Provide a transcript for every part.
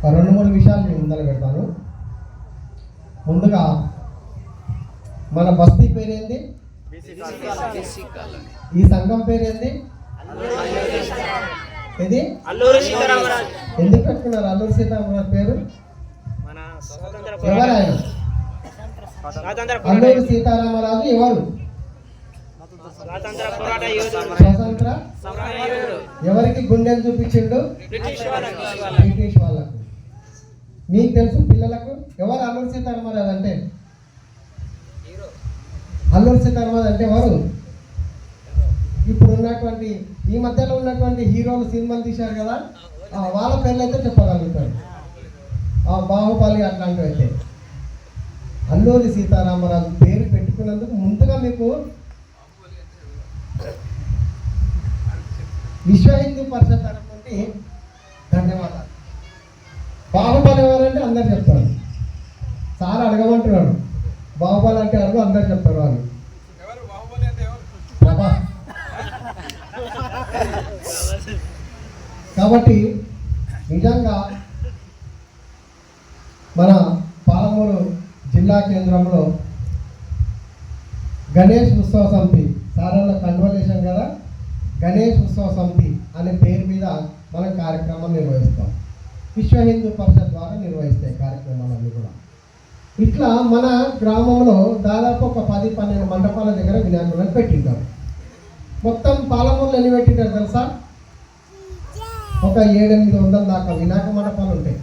2-3 విషయాలు నేను ముందర పెడతాను. ముందుగా మన బస్తీ పేరేంది? ఈ సంఘం పేరేంది? ఇది ఎందుకు పెట్టుకున్నారు అల్లూరి సీతారామరాజు పేరు? ఎవరు ఆయన? అల్లూరి సీతారామరాజు ఎవరు? స్వతంత్ర ఎవరికి గుండెలు చూపించిండు? బ్రిటిష్ వాళ్ళకు. మీకు తెలుసు పిల్లలకు ఎవరు అల్లూరి సీతారామరాజు అంటే? అల్లూరి సీతారామరాజు అంటే ఎవరు? ఇప్పుడు ఉన్నటువంటి ఈ మధ్యలో ఉన్నటువంటి హీరోలు సినిమాలు తీశారు కదా, వాళ్ళ పేర్లు అయితే చెప్పగలుగుతారు. బాహుబలి అట్లాంటివి అయితే. అల్లూరి సీతారామరాజు పేరు పెట్టుకున్నందుకు ముందుగా మీకు విశ్వ హిందూ పరిషత్ తరఫు నుండి ధన్యవాదాలు. బాహుబలి ఎవరంటే అందరు చెప్తారు. సార్ అడగమంటున్నాడు, బాహుబలి అంటే అడుగు అందరు చెప్తారు. వాళ్ళు ప్రభాస్. కాబట్టి నిజంగా మన పాలమూరు జిల్లా కేంద్రంలో గణేష్ ఉత్సవ సమితి, సారాల కన్వల్యూషన్ కదా, గణేష్ ఉత్సవ సమితి అనే పేరు మీద మనం కార్యక్రమం నిర్వహిస్తాం. విశ్వ హిందూ పరిషత్ ద్వారా నిర్వహిస్తాయి కార్యక్రమాలన్నీ కూడా. ఇట్లా మన గ్రామంలో దాదాపు ఒక 10-12 మండపాల దగ్గర వినాయకులను పెట్టింటారు. మొత్తం పాలమూరులో ఎన్ని పెట్టింటారు తెలుసా? ఒక 700-800 దాకా వినాయక మండపాలు ఉంటాయి.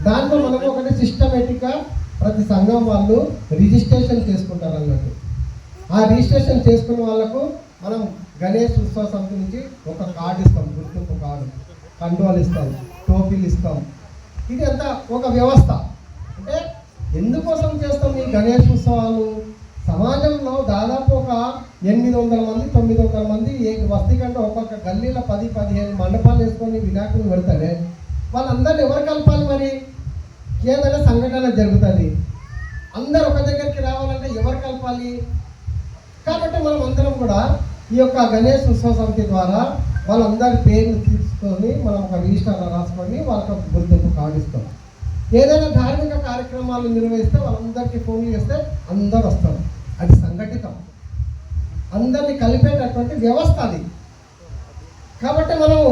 దాంట్లో మనం ఒకటి సిస్టమేటిక్గా ప్రతి సంఘం వాళ్ళు రిజిస్ట్రేషన్ చేసుకుంటారు అన్నట్టు. ఆ రిజిస్ట్రేషన్ చేసుకున్న వాళ్ళకు మనం గణేష్ ఉత్సవ సమితి నుంచి ఒక కార్డు ఇస్తాం, గుర్తింపు కార్డు, కండువాలు ఇస్తాం, టోపీలు ఇస్తాం. ఇది అంతా ఒక వ్యవస్థ. అంటే ఎందుకోసం చేస్తాం ఈ గణేష్ ఉత్సవాలు? సమాజంలో దాదాపు ఒక 800 మంది 900 మంది వస్తీ కంటే ఒక్కొక్క గల్లీలో 10-15 మండపాలు వేసుకొని వినాయకులు పెడతారే, వాళ్ళందరినీ ఎవరు కలపాలి? మరి ఏదైనా సంఘటన జరుగుతుంది, అందరు ఒక దగ్గరికి రావాలంటే ఎవరు కలపాలి? కాబట్టి మనం అందరం కూడా ఈ యొక్క గణేష్ ఉత్సవ సమితి ద్వారా వాళ్ళందరి పేర్లు తీసుకొని మనం ఒక రిజిస్టర్లో రాసుకొని వాళ్ళకి ఒక గుర్తింపు కార్డు ఇస్తాం. ఏదైనా ధార్మిక కార్యక్రమాలు నిర్వహిస్తే వాళ్ళందరికీ ఫోన్లు చేస్తే అందరు వస్తారు. అది సంఘటితం, అందరినీ కలిపేటటువంటి వ్యవస్థ అది. కాబట్టి మనము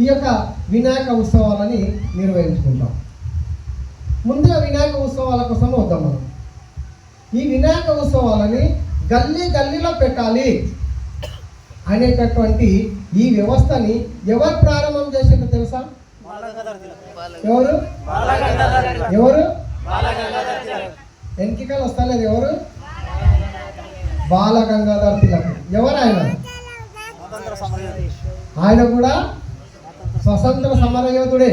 ఈ యొక్క వినాయక ఉత్సవాలని నిర్వహించుకుంటాం. ముందుగా వినాయక ఉత్సవాల కోసం వద్దాం. మనం ఈ వినాయక ఉత్సవాలని గల్లీలో పెట్టాలి అనేటటువంటి ఈ వ్యవస్థని ఎవరు ప్రారంభం చేసిందో తెలుసా? ఎవరు? ఎన్నికలు వస్తలేదు. ఎవరు? బాలగంగాధర్ తిలక్. ఎవరు ఆయన? ఆయన కూడా స్వతంత్ర సమరయోధుడే.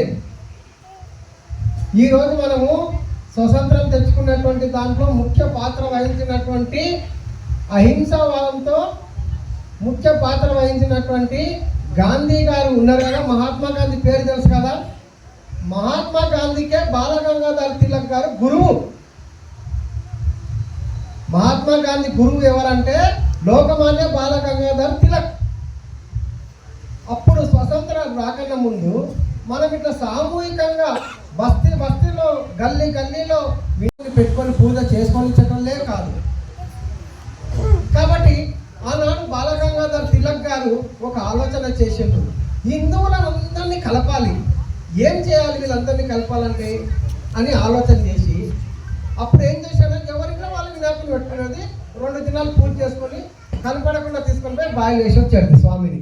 ఈరోజు మనము స్వతంత్రం తెచ్చుకున్నటువంటి దాంట్లో ముఖ్య పాత్ర వహించినటువంటి, అహింసావాదంతో ముఖ్య పాత్ర వహించినటువంటి గాంధీ గారు ఉన్నారు కదా. మహాత్మా గాంధీ పేరు తెలుసు కదా. మహాత్మా గాంధీకే బాలగంగాధర్ తిలక్ గారు గురువు. మహాత్మా గాంధీ గురువు ఎవరంటే లోకమాన్య బాలగంగాధర్ తిలక్. అప్పుడు స్వతంత్రం రాకన్నా ముందు మనం ఇట్లా సామూహికంగా బస్తీలో గల్లీలో వీటిని పెట్టుకొని పూజ చేసుకొనిచ్చటంలే కాదు. కాబట్టి ఆనాడు బాలగంగాధర్ తిలక్ గారు ఒక ఆలోచన చేసిండ్రు, హిందువులను అందరినీ కలపాలి, ఏం చేయాలి వీళ్ళందరినీ కలపాలంటే అని ఆలోచన చేసి అప్పుడు ఏం చేశారంటే ఎవరికైనా వాళ్ళు వినాయకులు పెట్టుకునేది 2 దినాలు పూజ చేసుకొని కనపడకుండా తీసుకొని పోయి బాయిలు వేసి వచ్చాడు స్వామిని.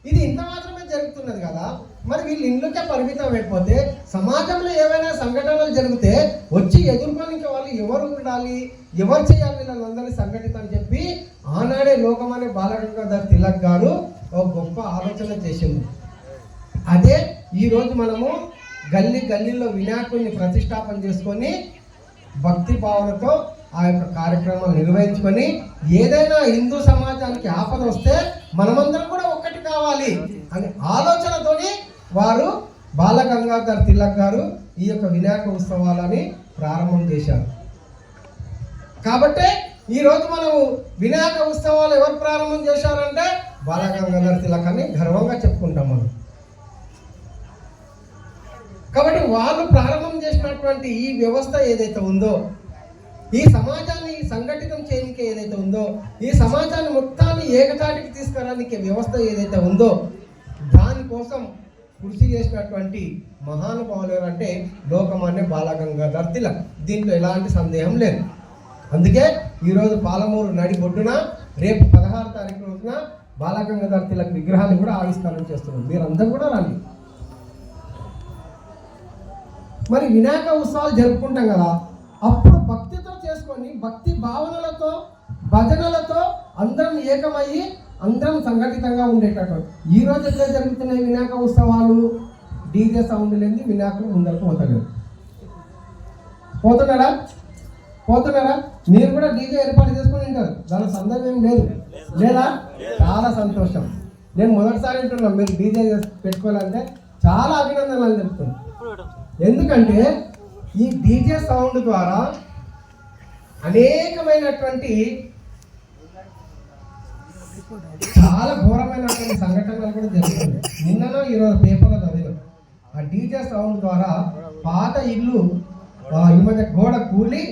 ఇది ఇంత మాత్రమే జరుగుతున్నది కదా. మరి వీళ్ళు ఇండ్లకే పరిమితం అయిపోతే సమాజంలో ఏవైనా సంఘటనలు జరిగితే వచ్చి ఎదుర్కొని ఇంకా వాళ్ళు ఎవరు ఉండాలి, ఎవరు చేయాలి వీళ్ళందరినీ సంఘటితం అని చెప్పి ఆనాడే లోకమాన్య బాలగంగాధర్ తిలక్ గారు ఒక గొప్ప ఆలోచన చేసింది. అదే ఈరోజు మనము గల్లీలో వినాయకుడిని ప్రతిష్టాపన చేసుకొని భక్తి భావనతో ఆ యొక్క కార్యక్రమాలు నిర్వహించుకొని ఏదైనా హిందూ సమాజానికి ఆపద వస్తే మనమందరం కూడా ఒక్కటి కావాలి అనే ఆలోచనతోని వారు బాలగంగాధర్ తిలక్ గారు ఈ యొక్క వినాయక ఉత్సవాలని ప్రారంభం చేశారు. కాబట్టి ఈరోజు మనము వినాయక ఉత్సవాలు ఎవరు ప్రారంభం చేశారంటే బాలగంగాధర్ తిలక్ అని గర్వంగా చెప్పుకుంటాం మనం. కాబట్టి వాళ్ళు ప్రారంభం చేసినటువంటి ఈ వ్యవస్థ ఏదైతే ఉందో, ఈ సమాజాన్ని సంఘటితం చేయడానికి ఏదైతే ఉందో, ఈ సమాజాన్ని మొత్తాన్ని ఏకతాటికి తీసుకురానికి వ్యవస్థ ఏదైతే ఉందో, దానికోసం కృషి చేసినటువంటి మహానుభావులు ఎవరంటే లోకమాన్య బాలగంగాధర తిలక్. దీంట్లో ఎలాంటి సందేహం లేదు. అందుకే ఈరోజు పాలమూరు నడిబొడ్డున రేపు 16వ తారీఖు రోజున బాలగంగాధర తిలక్ విగ్రహాన్ని కూడా ఆవిష్కరణ చేస్తున్నాం. మీరందరూ కూడా రండి. మరి వినాయక ఉత్సవాలు జరుపుకుంటాం కదా, అప్పుడు భక్తితో చేసుకొని భక్తి భావనలతో భజనలతో అందరం ఏకమయ్యి అందరం సంఘటితంగా ఉండేటట్టు. ఈ రోజు ఎట్లా జరుగుతున్నాయి వినాయక ఉత్సవాలు? డీజే సౌండ్ లేని వినాయకుడు ముందరకు పోతున్నారా? మీరు కూడా డీజే ఏర్పాటు చేసుకొని ఉంటారు, దాని సందేహం ఏం లేదు లేదా? చాలా సంతోషం. నేను మొదటిసారి వింటున్నాను మీరు డీజే పెట్టుకోవాలంటే చాలా అభినందనలు చెప్తున్నాను. ఎందుకంటే ఈ డీజే సౌండ్ ద్వారా అనేకమైనటువంటి చాలా ఘోరమైనటువంటి సంఘటనలు కూడా జరుగుతుంది. నిన్ననో ఈరోజు పేపర్లో చదివాను. ఆ డీజే సౌండ్ ద్వారా పాత ఇల్లు ఈ మధ్య గోడ కూలి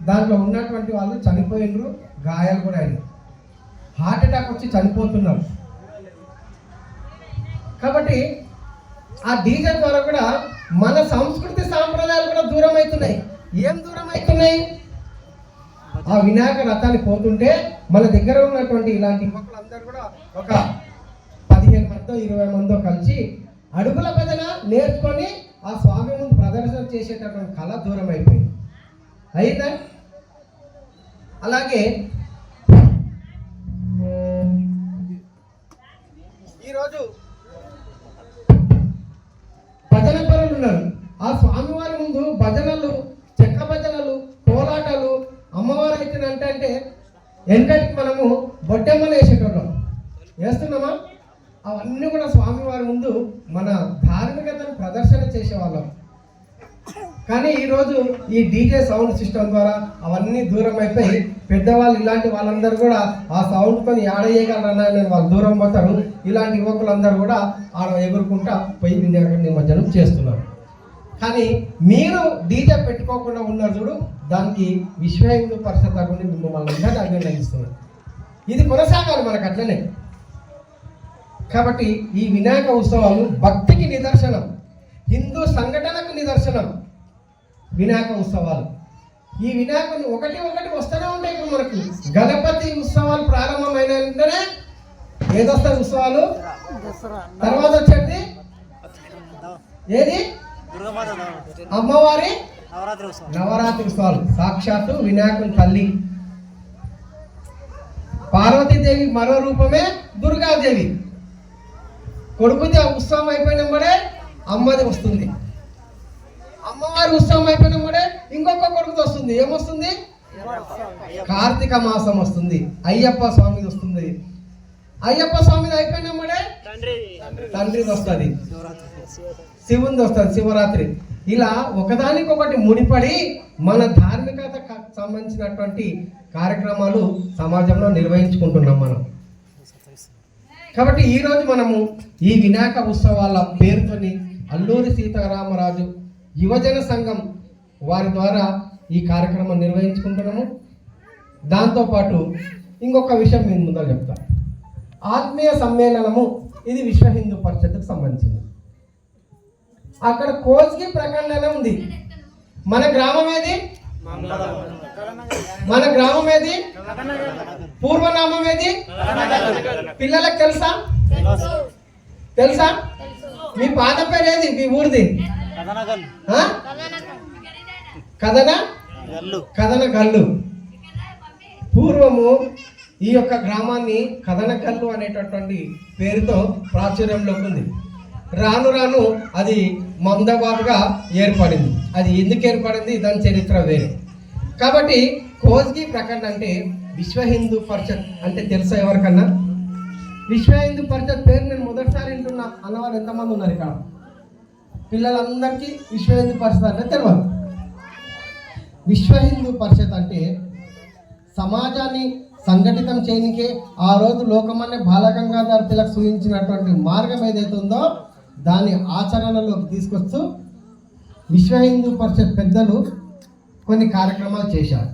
దాంట్లో ఉన్నటువంటి వాళ్ళు చనిపోయినరు, గాయాలు కూడా అయినారు, హార్ట్ అటాక్ వచ్చి చనిపోతున్నారు. కాబట్టి ఆ డీజే ద్వారా కూడా మన సంస్కృతి సాంప్రదాయాలు కూడా దూరం అవుతున్నాయి. ఏం దూరం అవుతున్నాయి? ఆ వినాయక రథాన్ని పోతుంటే మన దగ్గర ఉన్నటువంటి ఇలాంటి యువకులందరూ కూడా ఒక 15 మందో 20 మందో కలిసి అడుగుల భజన నేర్చుకొని ఆ స్వామి ముందు ప్రదర్శన చేసేటటువంటి కళ దూరం అయిపోయింది. అయితే అలాగే ఈరోజు భజన పరులు ఉన్నారు. ఆ స్వామివారి ముందు భజనలు, చెక్క భజనలు, కోలాటాలు, అమ్మవారు అయితే వెనకటికి మనము బొట్టెమ్మలు వేసేటోళ్ళం, వేస్తున్నామా? అవన్నీ కూడా స్వామివారి ముందు మన ధార్మికతను ప్రదర్శన చేసేవాళ్ళం. కానీ ఈరోజు ఈ డీజే సౌండ్ సిస్టమ్ ద్వారా అవన్నీ దూరం అయిపోయి పెద్దవాళ్ళు ఇలాంటి వాళ్ళందరూ కూడా ఆ సౌండ్తో ఆడేయగలరన్నా నేను వాళ్ళు దూరం పోతారు. ఇలాంటి యువకులందరూ కూడా ఆడ ఎగురుకుంటా పోయి వినాయక నిమజ్జనం చేస్తున్నారు. కానీ మీరు డీజే పెట్టుకోకుండా ఉన్నారు చూడు, దానికి విశ్వ హిందూ పరిషత్ తరపున మిమ్మల్ని అందరినీ అభినందిస్తున్నారు. ఇది కొనసాగాలి మనకు అట్లనే. కాబట్టి ఈ వినాయక ఉత్సవాలు భక్తికి నిదర్శనం, హిందూ సంఘటనకు నిదర్శనం వినాయక ఉత్సవాలు. ఈ వినాయకుని ఒకటి వస్తూనే ఉంటాయి. ఇప్పుడు మనకు గణపతి ఉత్సవాలు ప్రారంభమైన వెంటనే ఏదొస్తాయి ఉత్సవాలు? తర్వాత వచ్చేది ఏది? అమ్మవారి నవరాత్రి ఉత్సవాలు. సాక్షాత్తు వినాయకుని తల్లి పార్వతీదేవి మరో రూపమే దుర్గాదేవి. కొడుకుది ఉత్సవం అయిపోయినప్పుడే అమ్మది వస్తుంది. అమ్మవారి ఉత్సవం అయిపోయినప్పుడే ఇంకొక కొడుకుది వస్తుంది. ఏమొస్తుంది? కార్తీక మాసం వస్తుంది, అయ్యప్ప స్వామిది వస్తుంది. అయ్యప్ప స్వామిది అయిపోయినప్పుడే తండ్రిది వస్తుంది, శివునిది వస్తుంది, శివరాత్రి. ఇలా ఒకదానికొకటి ముడిపడి మన ధార్మికతకు సంబంధించినటువంటి కార్యక్రమాలు సమాజంలో నిర్వహించుకుంటున్నాం మనం. కాబట్టి ఈరోజు మనము ఈ వినాయక ఉత్సవాల పేరుతోని అల్లూరి సీతారామరాజు యువజన సంఘం వారి ద్వారా ఈ కార్యక్రమం నిర్వహించుకుంటున్నాము. దాంతోపాటు ఇంకొక విషయం నేను ముందర చెప్తాను. ఆత్మీయ సమ్మేళనము ఇది విశ్వ హిందూ పరిషత్కు సంబంధించింది. అక్కడ కోస్గి ప్రకటన ఉంది. మన గ్రామం ఏది? పూర్వనామం ఏది? పిల్లలకు తెలుసా? మీ పాత పేరు ఏది? మీ ఊరిది? కదనగల్లు. పూర్వము ఈ యొక్క గ్రామాన్ని కదనగల్లు అనేటటువంటి పేరుతో ప్రాచుర్యంలోకి ఉంది. రాను రాను అది మమదాబాద్గా ఏర్పడింది. అది ఎందుకు ఏర్పడింది దాని చరిత్ర వేరే. కాబట్టి కోస్గి ప్రకటన అంటే విశ్వ హిందూ పరిషత్ అంటే తెలుసా ఎవరికన్నా? విశ్వ హిందూ పరిషత్ పేరు నేను మొదటిసారి వింటున్నా అన్నవారు ఎంతమంది ఉన్నారు ఇక్కడ? పిల్లలందరికీ విశ్వ హిందూ పరిషత్ అంటే తెలియదు. విశ్వ హిందూ పరిషత్ అంటే సమాజాన్ని సంఘటితం చేయనికే ఆ రోజు లోకమాన్య బాలగంగాధర తిలక్ సూచించినటువంటి మార్గం ఏదైతే ఉందో దాన్ని ఆచరణలోకి తీసుకొస్తూ విశ్వ హిందూ పరిషత్ పెద్దలు కొన్ని కార్యక్రమాలు చేశారు.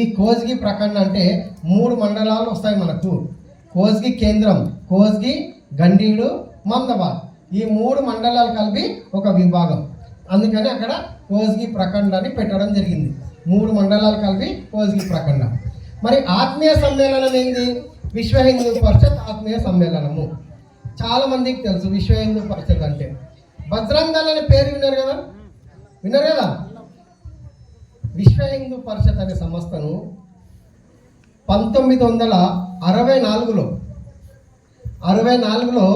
ఈ కోస్గి ప్రఖండ అంటే 3 మండలాలు వస్తాయి మనకు. కోస్గి కేంద్రం, కోస్గి, గండీడు, మమదాబాద్, ఈ 3 మండలాలు కలిపి ఒక విభాగం. అందుకని అక్కడ కోస్గి ప్రఖండ అని పెట్టడం జరిగింది. 3 మండలాలు కలిపి కోస్గి ప్రఖండ. మరి ఆత్మీయ సమ్మేళనం ఏంది? విశ్వ హిందూ పరిషత్ ఆత్మీయ సమ్మేళనము. చాలా మందికి తెలుసు విశ్వ హిందూ పరిషత్ అంటే. బజరంగ్ దళ్ అనే పేరు విన్నారు కదా? విశ్వ హిందూ పరిషత్ అనే సంస్థను 1964లో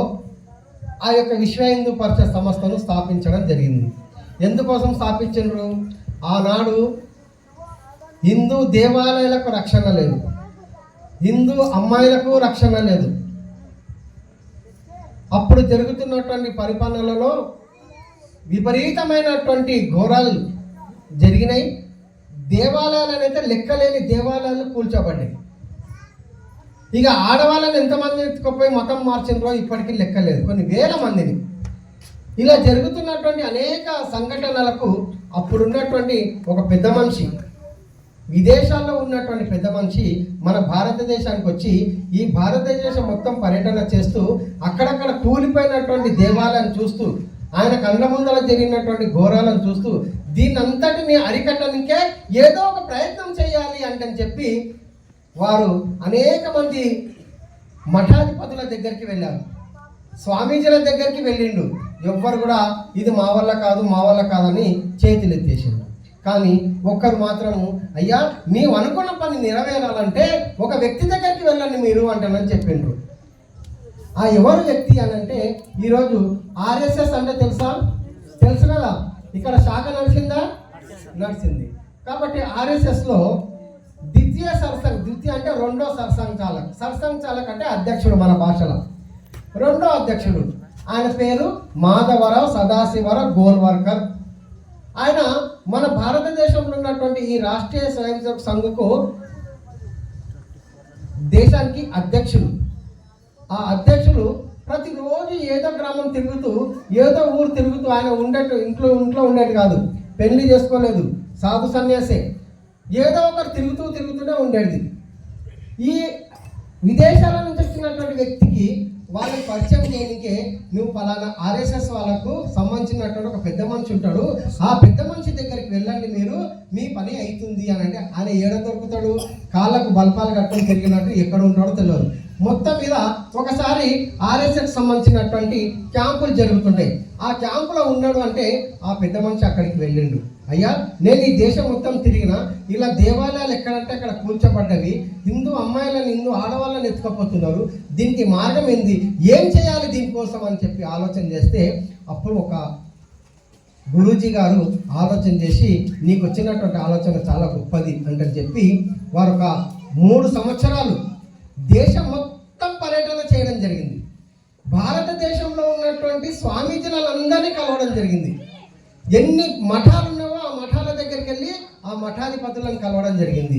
ఆ యొక్క విశ్వ హిందూ పరిషత్ సంస్థను స్థాపించడం జరిగింది. ఎందుకోసం స్థాపించారు? ఆనాడు హిందూ దేవాలయాలకు రక్షణ లేదు, హిందూ అమ్మాయిలకు రక్షణ లేదు. అప్పుడు జరుగుతున్నటువంటి పరిపాలనలో విపరీతమైనటువంటి ఘోరాలు జరిగినాయి. దేవాలయాలను అయితే లెక్కలేని దేవాలయాలు కూల్చబడ్డాయి. ఇక ఆడవాళ్ళని ఎంతమంది ఎత్తుకుపోయి మతం మార్చిండ్రో ఇప్పటికీ లెక్కలేదు, కొన్ని వేల మందిని. ఇలా జరుగుతున్నటువంటి అనేక సంఘటనలకు అప్పుడున్నటువంటి ఒక పెద్ద మనిషి, విదేశాల్లో ఉన్నటువంటి పెద్ద మనిషి మన భారతదేశానికి వచ్చి ఈ భారతదేశం మొత్తం పర్యటన చేస్తూ అక్కడక్కడ కూలిపోయినటువంటి దేవాలయాన్ని చూస్తూ, ఆయన కళ్ళ ముందర జరిగినటువంటి ఘోరాలను చూస్తూ దీన్నంతటిని అరికట్టడానికే ఏదో ఒక ప్రయత్నం చేయాలి అంటని చెప్పి వారు అనేక మంది మఠాధిపతుల దగ్గరికి వెళ్ళారు, స్వామీజీల దగ్గరికి వెళ్ళిండు. ఎవ్వరు కూడా ఇది మా వల్ల కాదని చేతులు ఎత్తేసిండు. కానీ ఒక్కరు మాత్రము, అయ్యా నీవు అనుకున్న పని నెరవేరాలంటే ఒక వ్యక్తి దగ్గరికి వెళ్ళండి మీరు అంటానని చెప్పిండ్రు. ఆ ఎవరు వ్యక్తి అని అంటే ఈరోజు ఆర్ఎస్ఎస్ అంటే తెలుసు కదా, ఇక్కడ శాఖ నడిచింది. కాబట్టి ఆర్ఎస్ఎస్లో ద్వితీయ అంటే రెండో సర్సంఘచాలక్ అంటే అధ్యక్షుడు, మన భాషలో రెండో అధ్యక్షుడు. ఆయన పేరు మాధవరావు సదాశివరావు గోల్వల్కర్. ఆయన మన భారతదేశంలో ఉన్నటువంటి ఈ రాష్ట్రీయ స్వయం సేవక్ సంఘకు దేశానికి అధ్యక్షుడు. ఆ అధ్యక్షుడు ప్రతిరోజు ఏదో గ్రామం తిరుగుతూ, ఏదో ఊరు తిరుగుతూ, ఆయన ఇంట్లో ఉండేది కాదు, పెళ్లి చేసుకోలేదు, సాధు సన్యాసే, ఏదో ఒకరు తిరుగుతూనే ఉండేది. ఈ విదేశాల నుంచి వచ్చినటువంటి వ్యక్తికి వాళ్ళకి పరిచయం చేయడానికే నువ్వు పలానా ఆర్ఎస్ఎస్ వాళ్ళకు సంబంధించినటువంటి ఒక పెద్ద మనిషి ఉంటాడు, ఆ పెద్ద మనిషి దగ్గరికి వెళ్ళండి మీరు, మీ పని అవుతుంది అని అంటే ఆయన ఏడ దొరుకుతాడు? కాళ్ళకు బల్పాలు కట్టుకొని తిరిగినట్టు ఎక్కడ ఉంటాడో తెలియదు. మొత్తం మీద ఒకసారి ఆర్ఎస్ఎస్ సంబంధించినటువంటి క్యాంపులు జరుగుతుంటాయి. ఆ క్యాంపులో ఉన్నాడు అంటే ఆ పెద్ద మనిషి అక్కడికి వెళ్ళిండు. అయ్యా నేను ఈ దేశం మొత్తం తిరిగిన, ఇలా దేవాలయాలు ఎక్కడంటే అక్కడ కూల్చబడ్డవి, హిందూ అమ్మాయిలను హిందూ ఆడవాళ్ళని ఎత్తుకపోతున్నారు, దీనికి మార్గం ఏంది, ఏం చేయాలి దీనికోసం అని చెప్పి ఆలోచన చేస్తే అప్పుడు ఒక గురూజీ గారు ఆలోచన చేసి నీకు వచ్చినటువంటి ఆలోచన చాలా గొప్పది అంటని చెప్పి వారు ఒక 3 సంవత్సరాలు దేశం మొత్తం పర్యటన చేయడం జరిగింది. భారతదేశంలో ఉన్నటువంటి స్వామీజీలందరినీ కలవడం జరిగింది. ఎన్ని మఠాలు ఉన్నావో ఆ మఠాల దగ్గరికి వెళ్ళి ఆ మఠాధిపతులను కలవడం జరిగింది.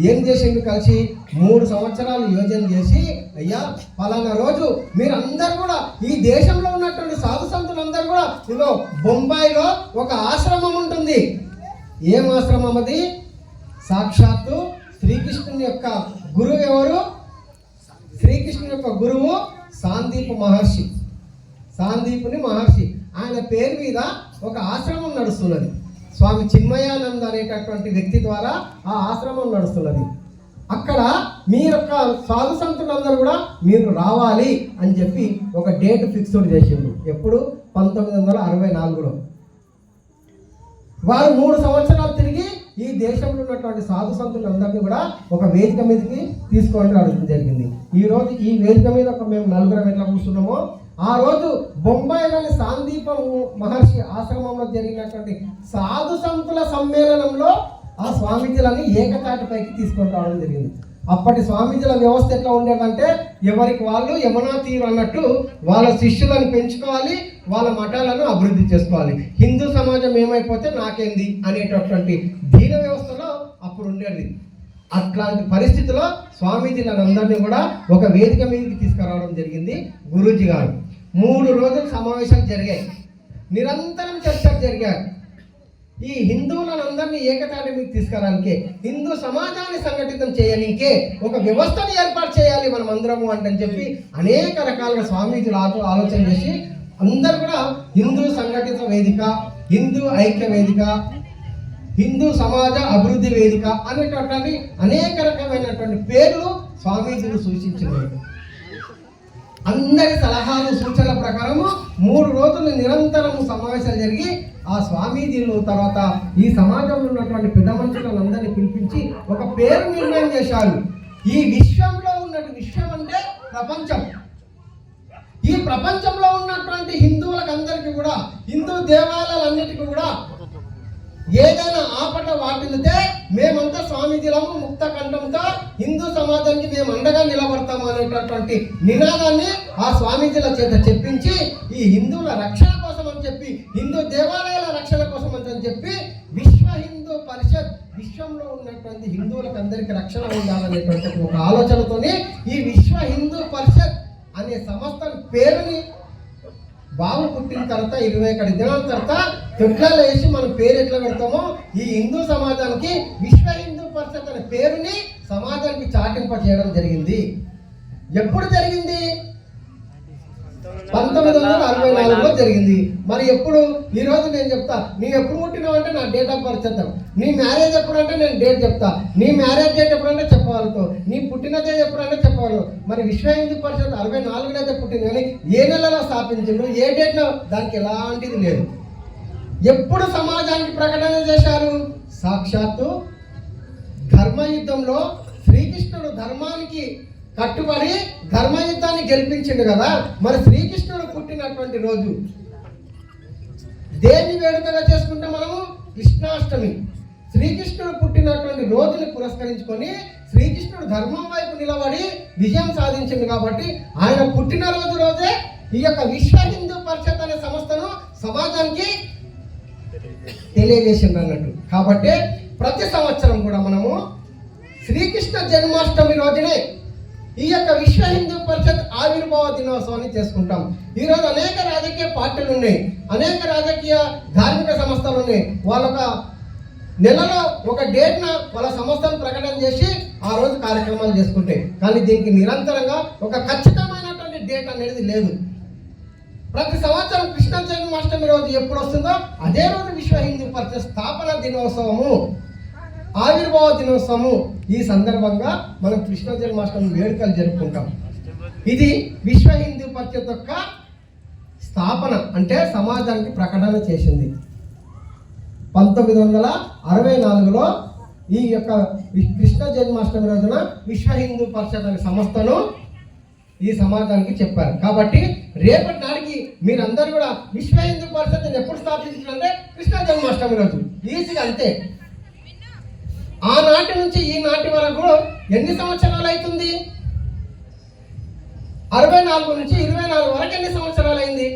ఏం చేసిండు? కలిసి 3 సంవత్సరాలు యోజన చేసి, అయ్యా పలానా రోజు మీరందరూ కూడా ఈ దేశంలో ఉన్నటువంటి సాధు సంతులందరూ కూడా ఇగో బొంబాయిలో ఒక ఆశ్రమం ఉంటుంది. ఏం ఆశ్రమం అది? సాక్షాత్తు శ్రీకృష్ణుని యొక్క గురువు ఎవరు? శ్రీకృష్ణుని యొక్క గురువు సాందీపుని మహర్షి. ఆయన పేరు మీద ఒక ఆశ్రమం నడుస్తున్నది. స్వామి చిన్మయానంద అనేటటువంటి వ్యక్తి ద్వారా ఆ ఆశ్రమం నడుస్తున్నది. అక్కడ మీ యొక్క సాధు సంతులందరూ కూడా మీరు రావాలి అని చెప్పి ఒక డేట్ ఫిక్స్డ్ చేసిండు. ఎప్పుడు? 1964లో. వారు 3 సంవత్సరాలు తిరిగి ఈ దేశంలో ఉన్నటువంటి సాధు సంతులందరినీ కూడా ఒక వేదిక మీదకి తీసుకోవడం అడగడం జరిగింది. ఈరోజు ఈ వేదిక మీద మేము 4 ఎట్లా కూర్చున్నామో, ఆ రోజు బొంబాయిలోని సాందీపం మహర్షి ఆశ్రమంలో జరిగినటువంటి సాధు సంతుల సమ్మేళనంలో ఆ స్వామీజీలని ఏకతాటిపైకి తీసుకొని రావడం జరిగింది. అప్పటి స్వామీజీల వ్యవస్థ ఎట్లా ఉండేదంటే ఎవరికి వాళ్ళు యమునా తీరు అన్నట్టు వాళ్ళ శిష్యులను పెంచుకోవాలి, వాళ్ళ మఠాలను అభివృద్ధి చేసుకోవాలి, హిందూ సమాజం ఏమైపోతే నాకేంది అనేటటువంటి దీన వ్యవస్థలో అప్పుడు ఉండేది. అట్లాంటి పరిస్థితిలో స్వామీజీలను అందరినీ కూడా ఒక వేదిక మీదకి తీసుకురావడం జరిగింది గురూజీ గారు. 3 రోజులు సమావేశాలు జరిగాయి, నిరంతరం చర్చలు జరిగాయి. ఈ హిందువులందరినీ ఏకతాటి మీకు తీసుకురానికే, హిందూ సమాజాన్ని సంఘటితం చేయడానికే ఒక వ్యవస్థను ఏర్పాటు చేయాలి మనం అందరము అని చెప్పి అనేక రకాలుగా స్వామీజీలు ఆలోచన చేసి అందరు కూడా హిందూ సంఘటిత వేదిక, హిందూ ఐక్య వేదిక, హిందూ సమాజ అభివృద్ధి వేదిక అనేటటువంటి అనేక రకమైనటువంటి పేర్లు స్వామీజీలు సూచించినారు. అందరి సలహాలు సూచనల ప్రకారము 3 రోజులు నిరంతరము సమావేశాలు జరిగి ఆ స్వామీజీలు తర్వాత ఈ సమాజంలో ఉన్నటువంటి పెద్ద మనుషులందరినీ పిలిపించి ఒక పేరు నిర్ణయం చేశారు. ఈ విశ్వంలో ఉన్నటువంటి విశ్వం అంటే ప్రపంచం. ఈ ప్రపంచంలో ఉన్నటువంటి హిందువులకు అందరికీ కూడా, హిందూ దేవాలయాలన్నిటికీ కూడా ఏదైనా ఆపట వాటిల్లితే మేమంతా స్వామీజీలము ముక్త కంఠంతో హిందూ సమాజానికి మేము అండగా నిలబడతాము అనేటటువంటి నినాదాన్ని ఆ స్వామీజీల చేత చెప్పించి ఈ హిందువుల రక్షణ కోసం అని చెప్పి, హిందూ దేవాలయాల రక్షణ కోసం అని చెప్పి విశ్వ హిందూ పరిషత్ విశ్వంలో ఉన్నటువంటి హిందువులకు అందరికీ రక్షణ ఉండాలనేటువంటి ఒక ఆలోచనతోనే ఈ విశ్వ హిందూ పరిషత్ అనే సంస్థ పేరుని బాబు పుట్టిన తర్వాత 21 దినాల తర్వాత తొట్లలో వేసి మనం పేరు ఎట్లా పెడతామో ఈ హిందూ సమాజానికి విశ్వ హిందూ పరిషత్ అనే పేరుని సమాజానికి చాటింప చేయడం జరిగింది. ఎప్పుడు జరిగింది? 1964లో జరిగింది. మరి ఎప్పుడు? ఈ రోజు నేను చెప్తా. నీ ఎప్పుడు పుట్టినావు అంటే నా డేట్ ఆఫ్ బర్త్ చెప్తాను. నీ మ్యారేజ్ ఎప్పుడంటే నేను డేట్ చెప్తా. నీ మ్యారేజ్ డేట్ ఎప్పుడంటే చెప్పగలుగుతా. నీ పుట్టిన తేదీ ఎప్పుడంటే చెప్పగలరు. మరి విశ్వ హిందూ పరిషత్ 64 అయితే పుట్టింది, కానీ ఏ నెలలో స్థాపించిండు, ఏ డేట్లో, దానికి ఎలాంటిది లేదు. ఎప్పుడు సమాజానికి ప్రకటన చేశారు? సాక్షాత్తు ధర్మయుద్ధంలో శ్రీకృష్ణుడు ధర్మానికి కట్టుబడి ధర్మయుద్ధాన్ని గెలిపించిండు కదా. మరి శ్రీకృష్ణుడు పుట్టినటువంటి రోజు దేన్ని వేడుకగా చేసుకుంటే మనము కృష్ణాష్టమి. శ్రీకృష్ణుడు పుట్టినటువంటి రోజుని పురస్కరించుకొని శ్రీకృష్ణుడు ధర్మం వైపు నిలబడి విజయం సాధించింది కాబట్టి ఆయన పుట్టినరోజు రోజే ఈ యొక్క విశ్వ హిందూ పరిషత్ అనే సంస్థను సమాజానికి తెలియజేసింది అన్నట్టు. కాబట్టి ప్రతి సంవత్సరం కూడా మనము శ్రీకృష్ణ జన్మాష్టమి రోజునే ఈ యొక్క విశ్వ హిందూ పరిషత్ ఆవిర్భావ దినోత్సవాన్ని చేసుకుంటాం. ఈరోజు అనేక రాజకీయ పార్టీలు ఉన్నాయి, అనేక రాజకీయ ధార్మిక సంస్థలు ఉన్నాయి. వాళ్ళొక నెలలో ఒక డేట్న వాళ్ళ సంస్థను ప్రకటన చేసి ఆ రోజు కార్యక్రమాలు చేసుకుంటాయి. కానీ దీనికి నిరంతరంగా ఒక ఖచ్చితమైనటువంటి డేట్ అనేది లేదు. ప్రతి సంవత్సరం కృష్ణ జన్మాష్టమి రోజు ఎప్పుడు వస్తుందో అదే రోజు విశ్వ హిందూ పరిషత్ స్థాపన దినోత్సవము, ఆవిర్భావ దినోత్సవము. ఈ సందర్భంగా మనం కృష్ణ జన్మాష్టమి వేడుకలు జరుపుకుంటాం. ఇది విశ్వ హిందూ పరిషత్ యొక్క స్థాపన అంటే సమాజానికి ప్రకటన చేసింది. 1964లో ఈ యొక్క కృష్ణ జన్మాష్టమి రోజున విశ్వ హిందూ పరిషత్ అనే సంస్థను ఈ సమాజానికి చెప్పారు. కాబట్టి రేపటి నాటికి మీరందరూ కూడా విశ్వ హిందూ పరిషత్ని ఎప్పుడు స్థాపించారంటే కృష్ణ జన్మాష్టమి రోజు. ఈజీగా అంతే. ఆనాటి నుంచి ఈనాటి వరకు ఎన్ని సంవత్సరాలు అవుతుంది? 64 నుంచి 24 వరకు ఎన్ని సంవత్సరాలు అయింది?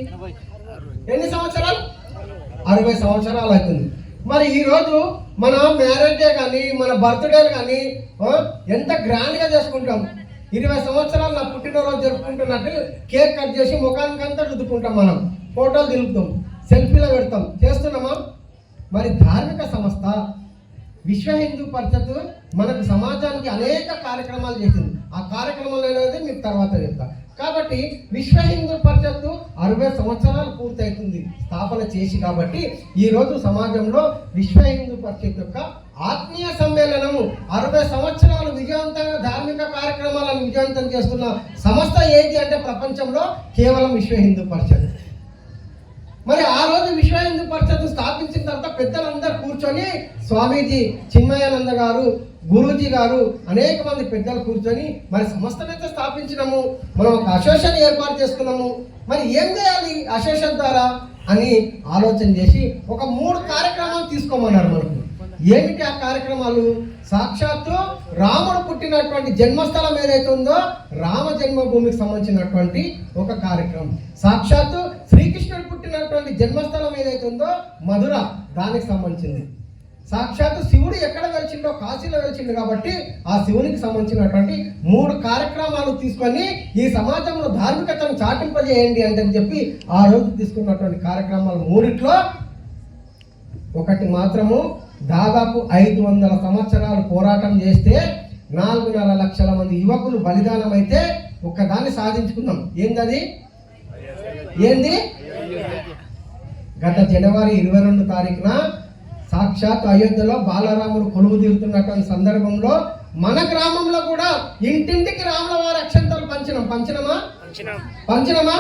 ఎన్ని సంవత్సరాలు? 60 సంవత్సరాలు అవుతుంది. మరి ఈరోజు మన మ్యారేజ్ డే కానీ మన బర్త్డేలు కానీ ఎంత గ్రాండ్గా చేసుకుంటాం. 20 సంవత్సరాలు నా పుట్టినరోజు జరుపుకుంటున్నట్టు కేక్ కట్ చేసి ముఖానికంతా రుద్దుకుంటాం, మనం ఫోటోలు దిగుతాం, సెల్ఫీలో పెడతాం, చేస్తున్నామా? మరి ధార్మిక సంస్థ విశ్వ హిందూ పరిషత్ మనకు సమాజానికి అనేక కార్యక్రమాలు చేసింది. ఆ కార్యక్రమాలు అనేది మీకు తర్వాత చెప్తా. కాబట్టి విశ్వ హిందూ పరిషత్ 60 సంవత్సరాలు పూర్తవుతుంది స్థాపన చేసి. కాబట్టి ఈరోజు సమాజంలో విశ్వ హిందూ పరిషత్ యొక్క ఆత్మీయ సమ్మేళనము 60 సంవత్సరాలు విజయవంతంగా ధార్మిక కార్యక్రమాలను విజయవంతం చేస్తున్న సంస్థ ఏది అంటే ప్రపంచంలో కేవలం విశ్వ హిందూ పరిషత్. మరి ఆ రోజు విశ్వ హిందూ పరిషత్ స్థాపించిన తర్వాత పెద్దలందరూ కూర్చొని స్వామీజీ చిన్మయానంద గారు, గురూజీ గారు, అనేక మంది పెద్దలు కూర్చొని మరి సంస్థనైతే స్థాపించినాము, మనం ఒక అసోసియేషన్ ఏర్పాటు చేసుకున్నాము, మరి ఏం చేయాలి అసోసియేషన్ ద్వారా అని ఆలోచన చేసి ఒక 3 కార్యక్రమాలు తీసుకోమన్నారు మనకు. ఏమిటి ఆ కార్యక్రమాలు? సాక్షాత్తు రాముడు పుట్టినటువంటి జన్మస్థలం ఏదైతే ఉందో రామ జన్మభూమికి సంబంధించినటువంటి ఒక కార్యక్రమం, సాక్షాత్తు శ్రీకృష్ణుడు పుట్టినటువంటి జన్మస్థలం ఏదైతే ఉందో మధుర, దానికి సంబంధించింది. సాక్షాత్తు శివుడు ఎక్కడ వెలిచిండో కాశీలో వెలిచిండు కాబట్టి ఆ శివునికి సంబంధించినటువంటి 3 కార్యక్రమాలు తీసుకొని ఈ సమాజంలో ధార్మికతను చాటింపజేయండి అని చెప్పి ఆ రోజు తీసుకున్నటువంటి కార్యక్రమాలు 3లో ఒకటి మాత్రము దాదాపు 500 సంవత్సరాలు పోరాటం చేస్తే 4.5 లక్షల మంది యువకులు బలిదానం అయితే ఒక్కదాన్ని సాధించుకున్నాం. ఏంది గత జనవరి 22 తారీఖున సాక్షాత్ అయోధ్యలో బాలరాముడు కొలువు తీరుతున్నటువంటి సందర్భంలో మన గ్రామంలో కూడా ఇంటింటికి రాముల వారి అక్షంతలు పంచినమా.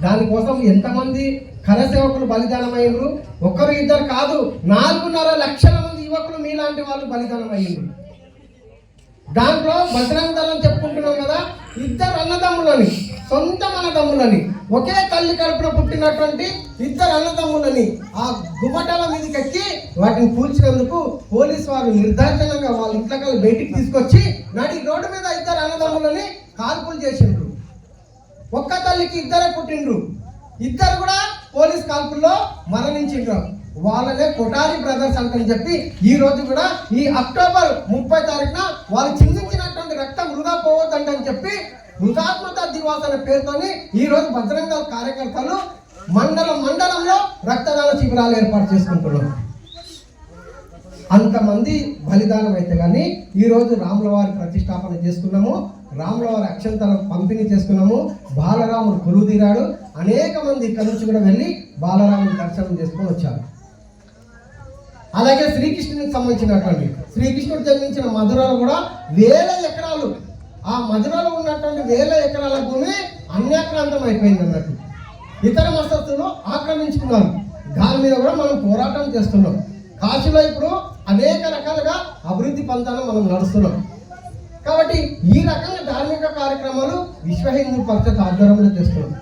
దానికోసం ఎంతమంది కరసేవకులు బలిదానం అయ్యిండ్రు? ఒకరు ఇద్దరు కాదు, 4.5 లక్షల మంది యువకులు మీలాంటి వాళ్ళు బలిదానం అయ్యిండ్రు. దాంట్లో బజరంగ దళం చెప్పుకుంటున్నాం కదా, ఇద్దరు అన్నదమ్ములని, సొంత అన్నదమ్ములని, ఒకే తల్లి కడుపున పుట్టినటువంటి ఇద్దరు అన్నదమ్ములని ఆ గుమ్మటాల మీదకి ఎక్కి వాటిని కూల్చినందుకు పోలీసు వారు నిర్దాక్షిణ్యంగా వాళ్ళ ఇంట్లోకి బయటికి తీసుకొచ్చి నడి రోడ్డు మీద ఇద్దరు అన్నదమ్ములని కాల్పులు చేసిండ్రు. ఒక్క తల్లికి ఇద్దరే పుట్టిండ్రు, ఇద్దరు కూడా పోలీస్ కాల్పుల్లో మరణించిండ్రు. వాళ్ళనే కొటారి బ్రదర్స్ అంటని చెప్పి ఈ రోజు కూడా ఈ అక్టోబర్ 30 తారీఖున వాళ్ళు చిందించినటువంటి రక్తం వృధా పోవద్దని చెప్పి హృదాత్మత దివాస్ అనే పేరుతోని ఈ రోజు బజరంగ దళ కార్యకర్తలు మండలంలో రక్తదాన శిబిరాలు ఏర్పాటు చేసుకుంటున్నారు. అంతమంది బలిదానం అయితే కానీ ఈరోజు రాముల వారి ప్రతిష్టాపన చేసుకున్నాము, రాముల వారి అక్షంతల పంపిణీ చేసుకున్నాము. బాలరాముడు కొలువు తీరాడు. అనేక మంది ఇక్కడి నుంచి కూడా వెళ్ళి బాలరాముని దర్శనం చేసుకొని వచ్చారు. అలాగే శ్రీకృష్ణునికి సంబంధించినటువంటి శ్రీకృష్ణుడు జన్మించిన మధురలో కూడా 1000 ఎకరాలు, ఆ మధురలో ఉన్నటువంటి 1000 ఎకరాల భూమి అన్యాక్రాంతం అయిపోయింది అన్నట్టు. ఇతర మతస్థులు ఆక్రమించుకున్నారు. దాని మీద కూడా మనం పోరాటం చేస్తున్నాం. కాశీలో ఇప్పుడు అనేక రకాలుగా అభివృద్ధి పంతాలను మనం నడుస్తున్నాం. కాబట్టి ఈ రకంగా ధార్మిక కార్యక్రమాలు విశ్వ హిందూ పరిషత్ ఆధ్వర్యంలో చేస్తున్నాం.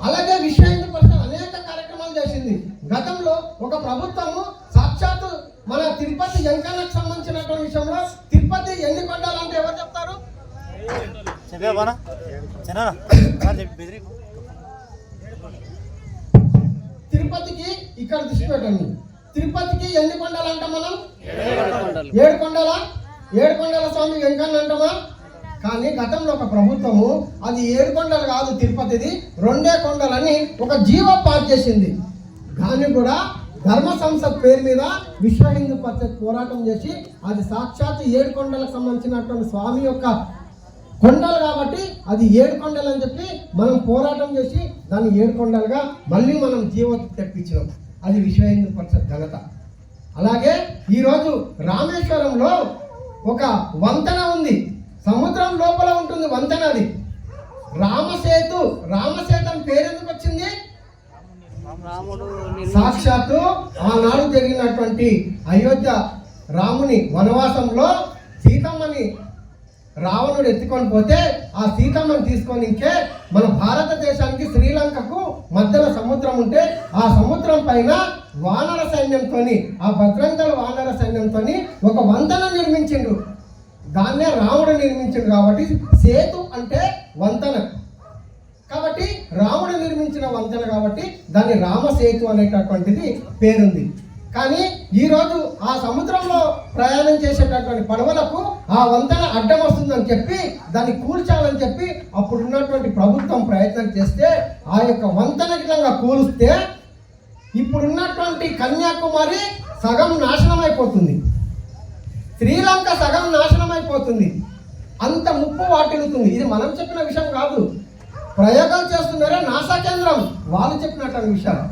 అలాగే విశ్వ హిందూ పరిషత్ అనేక కార్యక్రమాలు చేసింది. గతంలో ఒక ప్రభుత్వము సాక్షాత్తు మన తిరుపతి వెంకన్నకు సంబంధించినటువంటి విషయంలో తిరుపతి ఎన్ని కొండాలంటే ఎవరు చెప్తారు? తిరుపతికి ఇక్కడ దృష్టి పెట్టండి. తిరుపతికి ఎన్ని కొండలంట మనం? 7 కొండలా? 7 కొండల స్వామి వెంకన్న అంటామా? కానీ గతంలో ఒక ప్రభుత్వము అది 7 కొండలు కాదు, తిరుపతిది 2 కొండలని ఒక జీవో పాస్ చేసింది. దాన్ని కూడా ధర్మ సంసద్ పేరు మీద విశ్వ హిందూ పరిషత్ పోరాటం చేసి అది సాక్షాత్ 7 కొండలకు సంబంధించినటువంటి స్వామి యొక్క కొండలు కాబట్టి అది 7 కొండలు అని చెప్పి మనం పోరాటం చేసి దాన్ని 7 కొండలుగా మళ్ళీ మనం జీవో తెప్పించినాం. అది విశ్వ హిందూ పరిషత్ ఘనత. అలాగే ఈరోజు రామేశ్వరంలో ఒక వంతెన ఉంది, సముద్రం లోపల ఉంటుంది వంతెన. అది రామసేతు అని పేరు ఎందుకు వచ్చింది? సాక్షాత్తు ఆనాడు జరిగినటువంటి అయోధ్య రాముని వనవాసంలో సీతమ్మని రావణుడు ఎత్తుకొని పోతే ఆ సీతమ్మని తీసుకొని ఇంకే మన భారతదేశానికి శ్రీలంకకు మధ్యలో సముద్రం ఉంటే ఆ సముద్రం పైన వానర సైన్యంతో, ఆ బజరంగ దళ వానర సైన్యంతో ఒక వంతెన నిర్మించిండు. దాన్నే రాముడు నిర్మించిండు కాబట్టి సేతు అంటే వంతెన. కాబట్టి రాముడు నిర్మించిన వంతెన కాబట్టి దాన్ని రామసేతు అనేటటువంటిది పేరుంది. కానీ ఈరోజు ఆ సముద్రంలో ప్రయాణం చేసేటటువంటి పడవలకు ఆ వంతెన అడ్డం వస్తుందని చెప్పి దాన్ని కూల్చాలని చెప్పి అప్పుడున్నటువంటి ప్రభుత్వం ప్రయత్నం చేస్తే ఆ యొక్క వంతెన విధంగా కూలిస్తే ఇప్పుడున్నటువంటి కన్యాకుమారి సగం నాశనం అయిపోతుంది, శ్రీలంక సగం నాశనం అయిపోతుంది. అంత ముప్పు వాటిల్లుతుంది. ఇది మనం చెప్పిన విషయం కాదు, ప్రయోగాలు చేస్తున్నారే నాసా కేంద్రం వాళ్ళు చెప్పినటువంటి విషయాలు.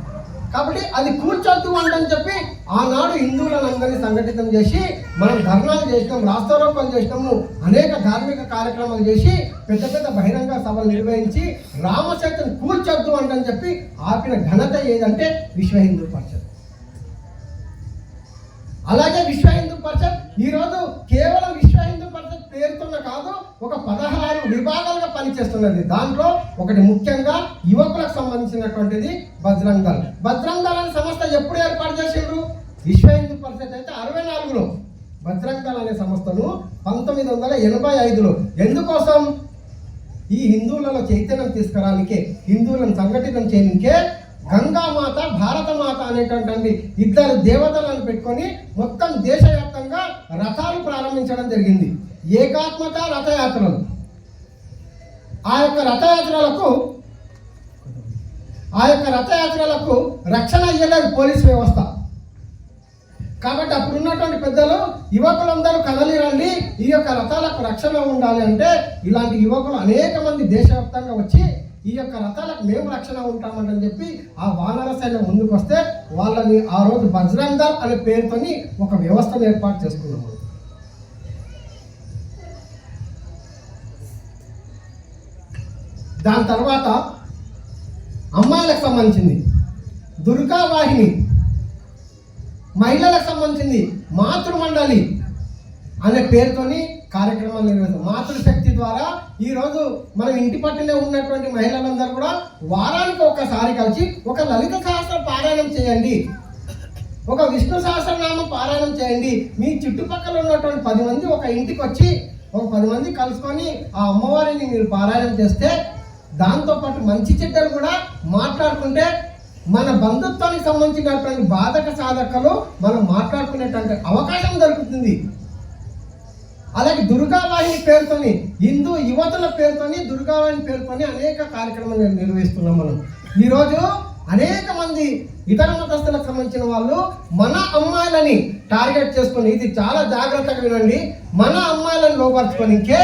కాబట్టి అది కూర్చొద్దు అంటని చెప్పి ఆనాడు హిందువులను అందరినీ సంఘటితం చేసి మనం ధర్నాలు చేసినాం, రాస్తారోపణలు చేసినాము, అనేక ధార్మిక కార్యక్రమాలు చేసి పెద్ద పెద్ద బహిరంగ సభలు నిర్వహించి రామసేతుని కూర్చొద్దు అంటని చెప్పి ఆపిన ఘనత ఏదంటే విశ్వ హిందూ పరిషత్. అలాగే విశ్వ హిందూ పరిషత్ ఈరోజు కేవలం విశ్వ హిందూ పరిషత్ పేరుతున్న కాదు, ఒక 16 విభాగాలుగా పనిచేస్తున్నది. దాంట్లో ఒకటి ముఖ్యంగా యువకులకు సంబంధించినటువంటిది బజరంగ దళ్. బజరంగ దళ్ అనే సంస్థ ఎప్పుడు ఏర్పాటు చేసిండ్రు? విశ్వ హిందూ పరిషత్ అయితే 64లో, బజరంగ దళ్ అనే సంస్థను 1985లో. ఎందుకోసం? ఈ హిందువులలో చైతన్యం తీసుకురానికే, హిందువులను సంఘటితం చేయనికే గంగామాత, భారతమాత అనేటటువంటి 2 దేవతలను పెట్టుకొని మొత్తం దేశవ్యాప్తంగా రథాలు ప్రారంభించడం జరిగింది. ఏకాత్మత రథయాత్రలు. ఆ యొక్క రథయాత్రలకు ఆ యొక్క రథయాత్రలకు రక్షణ ఇయ్యలేదు పోలీస్ వ్యవస్థ. కాబట్టి అప్పుడు ఉన్నటువంటి పెద్దలు యువకులందరూ కదలి రండి, ఈ యొక్క రథాలకు రక్షణ ఉండాలి అంటే ఇలాంటి యువకులు అనేక మంది దేశవ్యాప్తంగా వచ్చి ఈ యొక్క రథాలకు మేము రక్షణ ఉంటామని చెప్పి ఆ వానర సైన్యం ముందుకు వస్తే వాళ్ళని ఆ రోజు బజరంగ్ దళ్ అనే పేరుతోని ఒక వ్యవస్థను ఏర్పాటు చేసుకున్నాము. దాని తర్వాత అమ్మాయిలకు సంబంధించింది దుర్గా వాహిని, మహిళలకు సంబంధించింది మాతృమండలి అనే పేరుతోని కార్యక్రమాలు నిర్వహిస్తాం. మాతృశక్తి ద్వారా ఈరోజు మనం ఇంటి పట్టునే ఉన్నటువంటి మహిళలందరూ కూడా వారానికి ఒకసారి కలిసి ఒక లలిత సహస్ర పారాయణం చేయండి, ఒక విష్ణు సహస్రనామం పారాయణం చేయండి. మీ చుట్టుపక్కల ఉన్నటువంటి 10 మంది ఒక ఇంటికి వచ్చి ఒక 10 మంది కలుసుకొని ఆ అమ్మవారిని మీరు పారాయణం చేస్తే దాంతోపాటు మంచి చెడ్డలు కూడా మాట్లాడుకుంటే మన బంధుత్వానికి సంబంధించినటువంటి బాధక సాధకలు మనం మాట్లాడుకునేటువంటి అవకాశం దొరుకుతుంది. అలాగే దుర్గావాహిని పేరుతోని, హిందూ యువతుల పేరుతోని, దుర్గావాహిని పేరుతోని అనేక కార్యక్రమాలు నిర్వహిస్తున్నాం మనం. ఈరోజు అనేక మంది ఇతర మతస్థులకు సంబంధించిన వాళ్ళు మన అమ్మాయిలని టార్గెట్ చేసుకొని, ఇది చాలా జాగ్రత్తగా వినండి, మన అమ్మాయిలను లోపరుచుకోనికే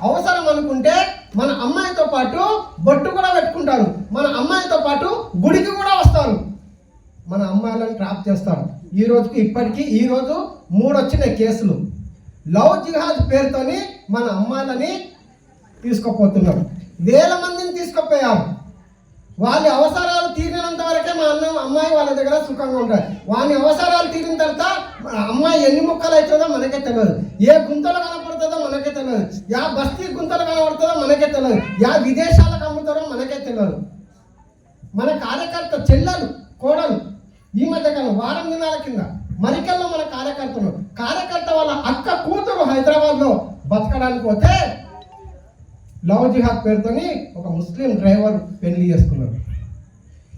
అవసరం అనుకుంటే మన అమ్మాయితో పాటు బొట్టు కూడా పెట్టుకుంటారు, మన అమ్మాయితో పాటు గుడికి కూడా వస్తారు, మన అమ్మాయిలను ట్రాప్ చేస్తారు. ఈ రోజుకి ఇప్పటికీ ఈరోజు 3 వచ్చినాయి కేసులు. లవ్ జిహాద్ పేరుతోని మన అమ్మాయిలని తీసుకుపోతున్నారు. వేల మందిని తీసుకుపోయారు. వాళ్ళ అవసరాలు తీరినంత వరకే మా అమ్మాయి వాళ్ళ దగ్గర సుఖంగా ఉంటారు. వాళ్ళ అవసరాలు తీరిన తర్వాత అమ్మాయి ఎన్ని ముక్కలు అవుతుందో మనకే తెలియదు, ఏ గుంతలు కనపడుతుందో మనకే తెలియదు, యా బస్తీ గుంతలు కనపడుతుందో మనకే తెలియదు, యా విదేశాలకు అమ్ముతారో మనకే తెలియదు. మన కార్యకర్త చెల్లెలు కోడలు ఈ మధ్యకాలం వారం దినాల కింద మరికల్లో మన కార్యకర్త వాళ్ళ అక్క కూతురు హైదరాబాద్లో బతకడానికి పోతే లవ్ జిహాద్ పేరుతోని ఒక ముస్లిం డ్రైవర్ పెళ్లి చేసుకున్నారు.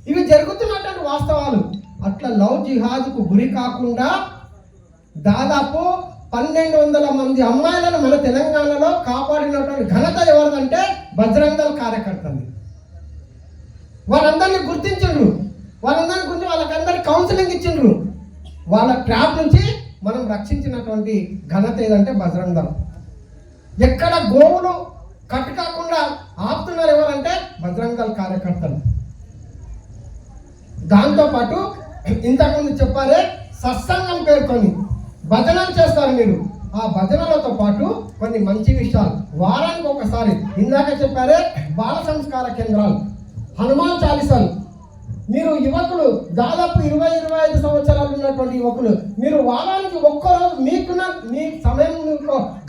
ఇవి జరుగుతున్నటువంటి వాస్తవాలు. అట్లా లవ్ జిహాద్కు గురి కాకుండా దాదాపు 1200 మంది అమ్మాయిలను మన తెలంగాణలో కాపాడినటువంటి ఘనత ఎవరిదంటే బజరంగ్ దళ్ కార్యకర్తలు. వాళ్ళందరినీ గుర్తించిండ్రు, వాళ్ళందరి గురించి వాళ్ళకందరికి కౌన్సిలింగ్ ఇచ్చిండ్రు. వాళ్ళ ట్రాప్ నుంచి మనం రక్షించినటువంటి ఘనత ఏదంటే బజరంగ్ దళ్. ఎక్కడ గోవులు కట్టు కాకుండా ఆపుతున్నారు ఎవరంటే బజరంగ్ దళ్ కార్యకర్తలు. దాంతోపాటు ఇంతకుముందు చెప్పారే సత్సంగం పేరుకొని భజనలు చేస్తారు మీరు. ఆ భజనలతో పాటు కొన్ని మంచి విషయాలు వారానికి ఒకసారి, ఇందాక చెప్పారే బాల సంస్కార కేంద్రాలు, హనుమాన్ చాలీసాలు. మీరు యువకులు దాదాపు 20-25 సంవత్సరాలు ఉన్నటువంటి యువకులు మీరు వారానికి ఒక్కరోజు మీకున్న మీ సమయం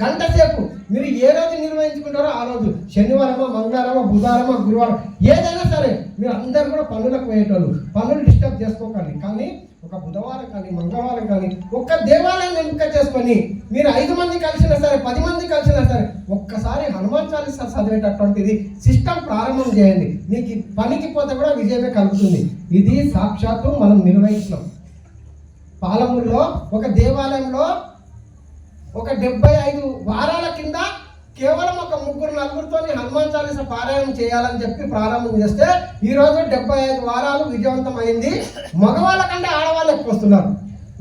గంట సేపు మీరు ఏ రోజు నిర్వహించుకుంటారో ఆ రోజు, శనివారమా మంగళవారమా బుధవారమా గురువారం ఏదైనా సరే మీరు అందరూ కూడా పనులకు పోయేటోళ్ళు, పనులు డిస్టర్బ్ చేసుకోకండి. కానీ ఒక బుధవారం కానీ మంగళవారం కానీ ఒక్క దేవాలయం ఎంపిక చేసుకొని మీరు 5 మంది కలిసినా సరే 10 మంది కలిసినా సరే ఒక్కసారి హనుమాన్ చాలీసా చదివేటటువంటిది సిస్టమ్ ప్రారంభం చేయండి. మీకు పనికి పోతే కూడా విజయమే కలుగుతుంది. ఇది సాక్షాత్తు మనం నిర్వహించినాం. పాలమూరులో ఒక దేవాలయంలో ఒక 75 వారాల కింద కేవలం ఒక 3-4 హనుమాన్ చాలీసా పారాయణం చేయాలని చెప్పి ప్రారంభం చేస్తే ఈరోజు 75 వారాలు విజయవంతం అయింది. మగవాళ్ళ కంటే ఆడవాళ్ళు ఎక్కువ వస్తున్నారు.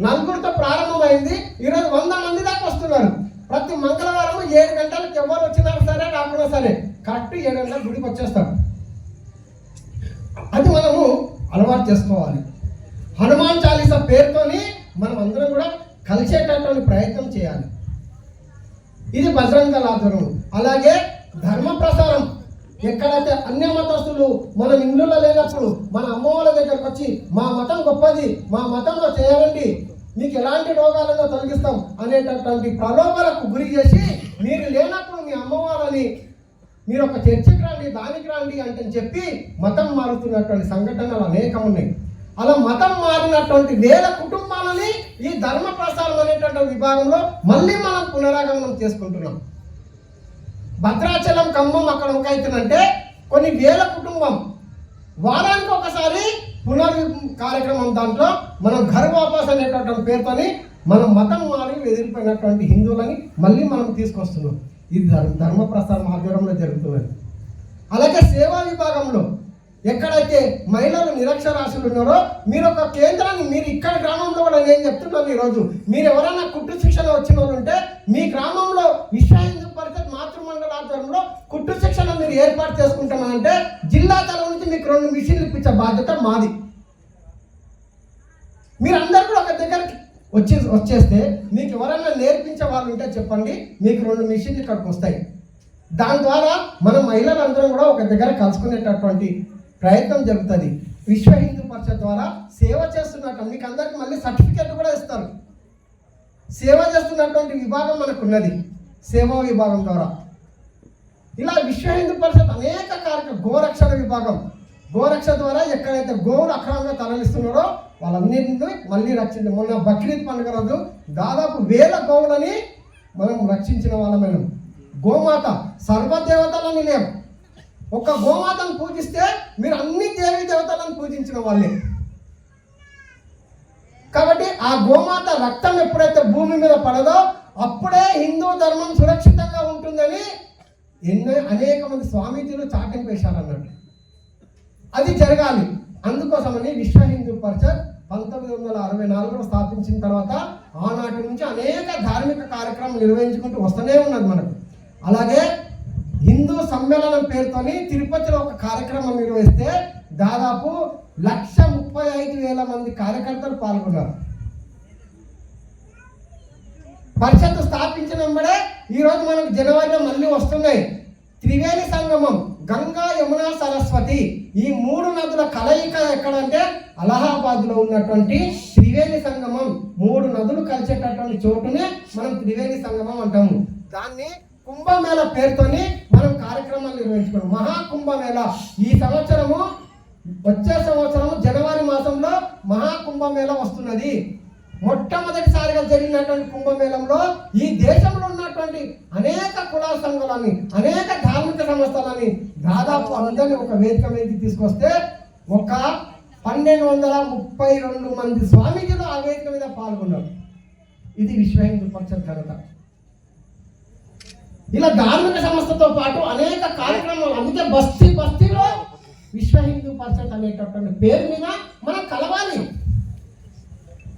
4తో ప్రారంభమైంది, ఈరోజు 100 మంది దాకా వస్తున్నారు. ప్రతి మంగళవారం 7 గంటలకు ఎవరు వచ్చినా సరే రాకుండా సరే కరెక్ట్ 7 గంటలకు గుడికి వచ్చేస్తారు. అది మనము అలవాటు చేసుకోవాలి. హనుమాన్ చాలీసా పేరుతోని మనం అందరం కూడా కలిసేటటువంటి ప్రయత్నం చేయాలి. ఇది బజరంగ్ దళ్ ఆధ్వర్యం. అలాగే ధర్మ ప్రసారం, ఎక్కడైతే అన్య మతస్థులు మన ఇండ్లలో లేనప్పుడు మన అమ్మ వాళ్ళ దగ్గరకు వచ్చి మా మతం గొప్పది, మా మతంలో చేయాలండి, మీకు ఎలాంటి రోగాలను తొలగిస్తాం అనేటటువంటి ప్రలోభాలకు గురి చేసి మీరు లేనప్పుడు మీ అమ్మ వాళ్ళని మీరు ఒక చర్చికి రండి దానికి రండి అంటే చెప్పి మతం మారుతున్నటువంటి సంఘటనలు అనేకం ఉన్నాయి. అలా మతం మారినటువంటి వేల కుటుంబాలని ఈ ధర్మ ప్రసారం అనేటువంటి విభాగంలో మళ్ళీ మనం పునరాగమనం చేసుకుంటున్నాం. భద్రాచలం ఖమ్మం అక్కడ ఒక అవుతుందంటే కొన్ని వేల కుటుంబం వారానికి ఒకసారి కార్యక్రమం, దాంట్లో మనం ఘర్ వాపస్ అనేటటువంటి పేరుతోని మనం మతం మారి ఎదిరిపోయినటువంటి హిందువులని మళ్ళీ మనం తీసుకొస్తున్నాం. ఇది ధర్మ ప్రసారం ఆధ్వర్యంలో జరుగుతున్నది. అలాగే సేవా విభాగంలో ఎక్కడైతే మహిళలు నిరక్షరాస్యులు ఉన్నారో మీరు ఒక కేంద్రాన్ని మీరు ఇక్కడ గ్రామంలో కూడా నేను చెప్తున్నాను ఈరోజు మీరు ఎవరైనా కుట్టు శిక్షణ వచ్చిన వాళ్ళు ఉంటే మీ గ్రామంలో విశ్వ హిందూ పరిషత్ మాతృమండల ఆధ్వర్యంలో కుట్టు శిక్షణ మీరు ఏర్పాటు చేసుకుంటామంటే జిల్లా తల నుంచి మీకు 2 మిషన్లు ఇప్పించే బాధ్యత మాది. మీరందరూ కూడా ఒక దగ్గరికి వచ్చేస్తే మీకు ఎవరైనా నేర్పించే వాళ్ళు ఉంటే చెప్పండి, మీకు 2 మిషన్లు ఇక్కడికి వస్తాయి. దాని ద్వారా మనం మహిళలందరం కూడా ఒక దగ్గర కలుసుకునేటటువంటి ప్రయత్నం జరుగుతుంది. విశ్వ హిందూ పరిషత్ ద్వారా సేవ చేస్తున్నట్టు మీకు అందరికీ మళ్ళీ సర్టిఫికేట్ కూడా ఇస్తారు. సేవ చేస్తున్నటువంటి విభాగం మనకు ఉన్నది, సేవా విభాగం ద్వారా. ఇలా విశ్వ హిందూ పరిషత్ అనేక కార్యక్రమం, గోరక్షణ విభాగం, గోరక్ష ద్వారా ఎక్కడైతే గోవులు అక్రమంగా తరలిస్తున్నారో వాళ్ళన్నింటినీ మళ్ళీ రక్షించ. మొన్న బక్రీద్ పండుగ రోజు దాదాపు 1000 గోవులని మనం రక్షించిన వాళ్ళమైన. గోమాత సర్వదేవతలని లేవు. ఒక గోమాతను పూజిస్తే మీరు అన్ని దేవీ దేవతలను పూజించిన వాళ్ళే. కాబట్టి ఆ గోమాత రక్తం ఎప్పుడైతే భూమి మీద పడదో అప్పుడే హిందూ ధర్మం సురక్షితంగా ఉంటుందని అనేక మంది స్వామీజీలు చాటింపు వేశారన్నట్టు. అది జరగాలి. అందుకోసమని విశ్వ హిందూ పరిషత్ 1964లో స్థాపించిన తర్వాత ఆనాటి నుంచి అనేక ధార్మిక కార్యక్రమాలు నిర్వహించుకుంటూ వస్తూనే ఉన్నది మనకు. అలాగే హిందూ సమ్మేళనం పేరుతోని తిరుపతిలో ఒక కార్యక్రమం నిర్వహిస్తే దాదాపు 1,35,000 మంది కార్యకర్తలు పాల్గొన్నారు. పరిషత్ స్థాపించిన వెంబడే ఈరోజు మనకు జనవరిలో మళ్ళీ వస్తున్నాయి త్రివేణి సంగమం, గంగా యమున సరస్వతి. ఈ 3 నదుల కలయిక ఎక్కడంటే అలహాబాద్లో ఉన్నటువంటి త్రివేణి సంగమం. 3 నదులు కలిసేటటువంటి చోటునే మనం త్రివేణి సంగమం అంటాము. దాన్ని కుంభమేళ పేరుతోని మనం కార్యక్రమాలు నిర్వహించుకున్నాం. మహాకుంభమేళ ఈ సంవత్సరము, వచ్చే సంవత్సరము జనవరి మాసంలో మహాకుంభమేళ వస్తున్నది. మొట్టమొదటిసారిగా జరిగినటువంటి కుంభమేళంలో ఈ దేశంలో ఉన్నటువంటి అనేక కుల సంఘాలని, అనేక ధార్మిక సంస్థలని దాదాపు అందరినీ ఒక వేదిక మీదకి తీసుకొస్తే ఒక 1232 మంది స్వామీజీలు ఆ వేదిక మీద పాల్గొన్నారు. ఇది విశ్వ హిందూ పరిషత్ ఘనత. ఇలా ధార్మిక సంస్థతో పాటు అనేక కార్యక్రమాలు. అందుకే బస్తీలో విశ్వ హిందూ పరిషత్ అనేటటువంటి పేరు మీద మనం కలవాలి.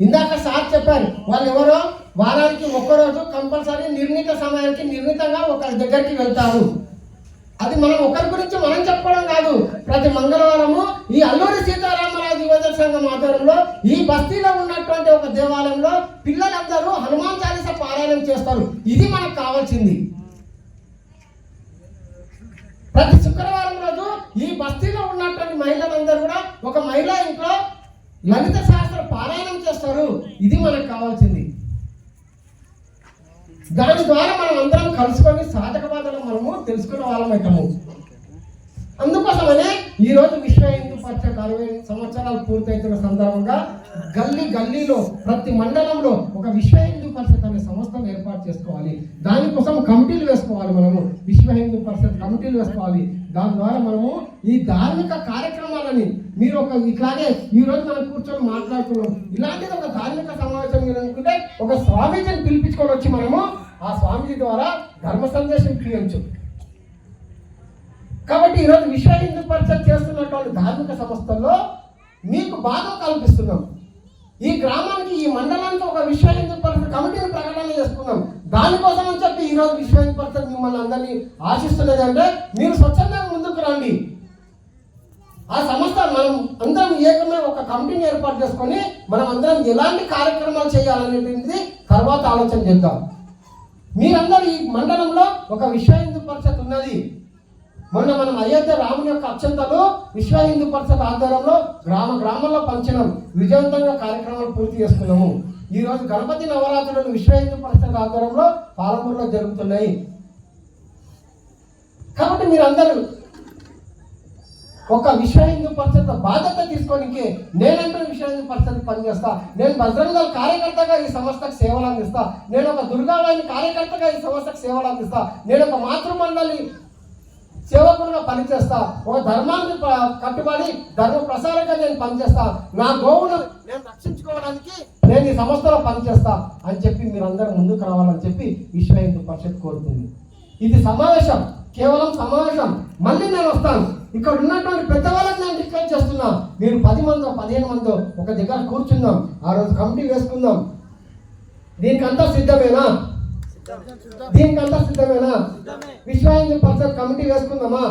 ఇందాక సార్ చెప్పారు, వాళ్ళు ఎవరో వారానికి ఒక్కరోజు కంపల్సరీ నిర్ణీత సమయానికి నిర్ణీతంగా ఒకరి దగ్గరికి వెళ్తారు. అది మనం ఒకరి గురించి మనం చెప్పుకోవడం కాదు. ప్రతి మంగళవారము ఈ అల్లూరి సీతారామరాజు యువజన సంఘం ఆధ్వర్యంలో ఈ బస్తీలో ఉన్నటువంటి ఒక దేవాలయంలో పిల్లలందరూ హనుమాన్ చాలీస పారాయణం చేస్తారు. ఇది మనకు కావాల్సింది. ప్రతి శుక్రవారం రోజు ఈ బస్తీలో ఉన్నటువంటి మహిళలందరూ కూడా ఒక మహిళా ఇంట్లో లలిత శాస్త్ర పారాయణం చేస్తారు. ఇది మనకు కావాల్సింది. దాని ద్వారా మనం అందరం కలుసుకొని సాధక బాధలు మనము తెలుసుకునే వాళ్ళం అవుతాము. అందుకోసమనే ఈరోజు విశ్వ హిందూ పరిషత్ 60 సంవత్సరాలు పూర్తవుతున్న సందర్భంగా గల్లీలో ప్రతి మండలంలో ఒక విశ్వ హిందూ పరిషత్ అనే సంస్థను ఏర్పాటు చేసుకోవాలి. దానికోసం కమిటీలు వేసుకోవాలి. మనము విశ్వ హిందూ పరిషత్ కమిటీలు వేసుకోవాలి. దాని ద్వారా మనము ఈ ధార్మిక కార్యక్రమాలని మీరు ఒక ఇట్లాగే ఈరోజు మనం కూర్చొని మాట్లాడుతున్నాం. ఇలాంటిది ఒక ధార్మిక సమావేశం మీరు అనుకుంటే ఒక స్వామీజీని పిలిపించుకొని వచ్చి మనము ఆ స్వామీజీ ద్వారా ధర్మ సందేశం క్రియవచ్చు. కాబట్టి ఈరోజు విశ్వ హిందూ పరిషత్ చేస్తున్నటువంటి ధార్మిక సంస్థల్లో మీకు భాగం కల్పిస్తున్నాం. ఈ గ్రామానికి, ఈ మండలానికి ఒక విశ్వ హిందూ పరిషత్ కమిటీని ప్రకటన చేసుకున్నాం. దానికోసం అని చెప్పి ఈరోజు విశ్వ హిందూ పరిషత్ మిమ్మల్ని అందరినీ ఆశిస్తున్నది అంటే మీరు స్వచ్ఛందంగా ముందుకు రండి. ఆ సంస్థ మనం అందరం ఏకమే ఒక కమిటీని ఏర్పాటు చేసుకొని మనం అందరం ఎలాంటి కార్యక్రమాలు చేయాలనేటువంటిది తర్వాత ఆలోచన చేద్దాం. మీరందరూ ఈ మండలంలో ఒక విశ్వ హిందూ పరిషత్ ఉన్నది. మొన్న మనం అయోధ్య రాముని యొక్క అక్షంతలు విశ్వ హిందూ పరిషత్ ఆధ్వర్యంలో గ్రామంలో పంచడం విజయవంతంగా కార్యక్రమాలు పూర్తి చేసుకున్నాము. ఈరోజు గణపతి నవరాత్రులు విశ్వ హిందూ పరిషత్ ఆధ్వర్యంలో పాలమూరులో జరుగుతున్నాయి. కాబట్టి మీరందరూ ఒక విశ్వ హిందూ పరిషత్ బాధ్యత తీసుకోనికి నేనంటూ విశ్వ హిందూ పరిషత్ పనిచేస్తా. నేను బజరంగ దళ కార్యకర్తగా ఈ సంస్థకు సేవలు అందిస్తా. నేను ఒక దుర్గావాహిని కార్యకర్తగా ఈ సంస్థకు సేవలు అందిస్తా. నేను ఒక మాతృమండలి సేవకులుగా పనిచేస్తా. ఒక ధర్మానికి కట్టుబడి ధర్మ ప్రసారంగా నేను పనిచేస్తా. నా గోవును నేను రక్షించుకోవడానికి నేను ఈ సంస్థలో పనిచేస్తా అని చెప్పి మీరందరూ ముందుకు రావాలని చెప్పి విశ్వ హిందూ పరిషత్ కోరుతుంది. ఇది సమావేశం కేవలం సమావేశం. మళ్ళీ నేను వస్తాను. ఇక్కడ ఉన్నటువంటి పెద్దవాళ్ళకి నేను రిక్వెస్ట్ చేస్తున్నా, మీరు 10 మందో 15 మందో ఒక దగ్గర కూర్చుందాం, ఆ రోజు కమిటీ వేసుకుందాం. దీనికంతా సిద్ధమేనా? దీనికంతా సిద్ధమేనా? విశ్వ హిందూ పరిషత్ కమిటీ వేసుకుందామా?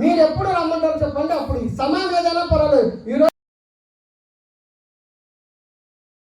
మీరు ఎప్పుడు రమ్మంటారు చెప్పండి, అప్పుడు ఈ సమావేశం